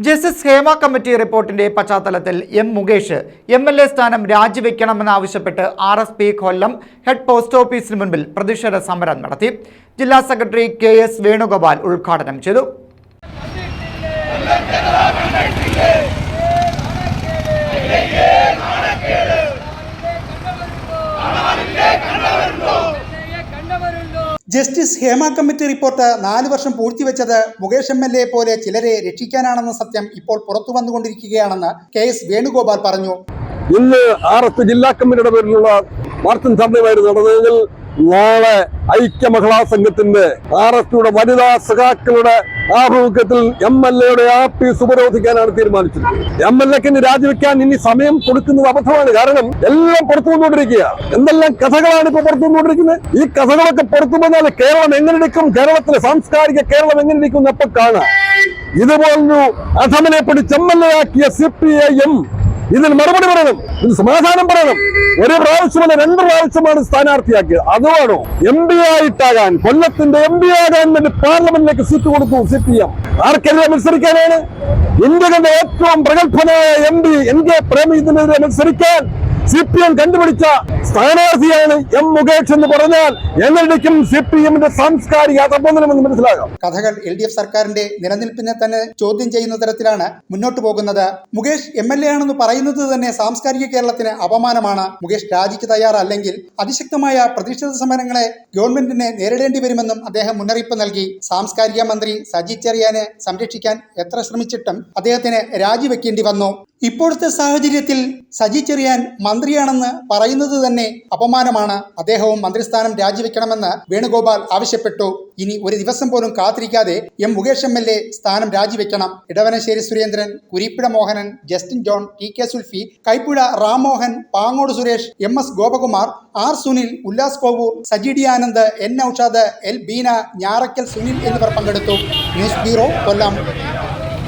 Justice Hema committee റിപ്പോർട്ടിന്റെ പശ്ചാത്തലത്തിൽ M Mukesh MLA സ്ഥാനം രാജിവെക്കണമെന്നാവശ്യപ്പെട്ട് RSP കൊല്ലം ഹെഡ് പോസ്റ്റ് ഓഫീസിന് മുൻപിൽ പ്രതിഷേധ സമരം നടത്തി. ജില്ലാ സെക്രട്ടറി KS വേണുഗോപാൽ ഉദ്ഘാടനം ചെയ്തു. ജസ്റ്റിസ് ഹേമ കമ്മിറ്റി റിപ്പോർട്ട് 4 വർഷം പൂഴ്ത്തിവെച്ചത് മുകേഷ് MLA പോലെ ചിലരെ രക്ഷിക്കാനാണെന്ന സത്യം ഇപ്പോൾ പുറത്തു വന്നുകൊണ്ടിരിക്കുകയാണെന്ന് KS വേണുഗോപാൽ പറഞ്ഞു. ഇന്ന് RSP ജില്ലാ കമ്മിറ്റിയുടെ പേരിലുള്ള മാർച്ചിൻ ധർണയുമായിരുന്നു നടന്നതെങ്കിൽ നാളെ ഐക്യ മഹിളാ സംഘത്തിന്റെ RSPയുടെ വനിതാ സഖാക്കളുടെ ആഭിമുഖ്യത്തിൽ MLAയുടെ ആഫീസ് ഉപരോധിക്കാനാണ് തീരുമാനിച്ചത്. MLAക്ക് ഇനി രാജിവെക്കാൻ ഇനി സമയം കൊടുക്കുന്നത് അബദ്ധമാണ്. കാരണം എല്ലാം പുറത്തു വന്നുകൊണ്ടിരിക്കുക. എന്തെല്ലാം കഥകളാണ് ഇപ്പൊ പുറത്തു വന്നുകൊണ്ടിരിക്കുന്നത്. ഈ കഥകളൊക്കെ പുറത്തു വന്നാൽ കേരളം എങ്ങനെ ഇരിക്കും, കേരളത്തിലെ സാംസ്കാരിക കേരളം എങ്ങനെ ഇരിക്കും എപ്പോൾ കാണാം. ഇതുപോലൊരു അധമനെ പിടിച്ച് MLA ആക്കിയ CPIM ഇതിൽ മറുപടി പറയണം, ഇതിന് സമാധാനം പറയണം. ഒരു പ്രാവശ്യമല്ല 2 പ്രാവശ്യമാണ് സ്ഥാനാർത്ഥിയാക്കിയത്. അതുവാണോ MP ആയിട്ടാകാൻ, കൊല്ലത്തിന്റെ MP ആകാൻ വേണ്ടി പാർലമെന്റിലേക്ക് സീറ്റ് കൊടുത്തു CPM. ആർക്കെതിരെ മത്സരിക്കാനാണ്? ഇന്ത്യയുടെ ഏറ്റവും പ്രഗത്ഭനായ MP NK പ്രേമചന്ദ്രനെതിരെ മത്സരിക്കാൻ CPM കണ്ടുപിടിച്ച സ്ഥാനാർത്ഥിയാണ് M മുകേഷ് എന്ന് പറഞ്ഞാൽ എന്നടിക്കും CPMന്റെ സാംസ്കാരിക അധപതനമെന്ന് മനസ്സിലാകാം. കഥകൾ LDF സർക്കാരിന്റെ നിലനിൽപ്പിനെ തന്നെ ചോദ്യം ചെയ്യുന്ന തരത്തിലാണ് മുന്നോട്ട് പോകുന്നത്. മുകേഷ് MLA ആണെന്ന് പറയുന്നത് തന്നെ സാംസ്കാരിക കേരളത്തിന് അപമാനമാണ്. മുകേഷ് രാജിക്ക് തയ്യാറല്ലെങ്കിൽ അതിശക്തമായ പ്രതിഷേധ സമരങ്ങളെ ഗവൺമെന്റിനെ നേരിടേണ്ടി വരുമെന്നും അദ്ദേഹം മുന്നറിയിപ്പ് നൽകി. സാംസ്കാരിക മന്ത്രി സജി ചെറിയാനെ സംരക്ഷിക്കാൻ എത്ര ശ്രമിച്ചിട്ടും അദ്ദേഹത്തിന് രാജിവെക്കേണ്ടി വന്നു. ഇപ്പോഴത്തെ സാഹചര്യത്തിൽ സജി ചെറിയാൻ മന്ത്രിയാണെന്ന് പറയുന്നത് തന്നെ അപമാനമാണ്. അദ്ദേഹവും മന്ത്രിസ്ഥാനം രാജിവെക്കണമെന്ന് വേണുഗോപാൽ ആവശ്യപ്പെട്ടു. ഇനി ഒരു ദിവസം പോലും കാത്തിരിക്കാതെ M മുകേഷ് MLA സ്ഥാനം രാജിവെക്കണം. Idavanassery Surendran, Kurippida Mohanan, Justin John, TK Sulfi, Kaippuzha Rammohan, Pangode Suresh, MS Gopakumar, R Sunil, Ullas Kovoor, Saji D Anand, N Aushad, L Beena, Njarakkal Sunil എന്നിവർ പങ്കെടുത്തു. ന്യൂസ് ബ്യൂറോ, കൊല്ലം.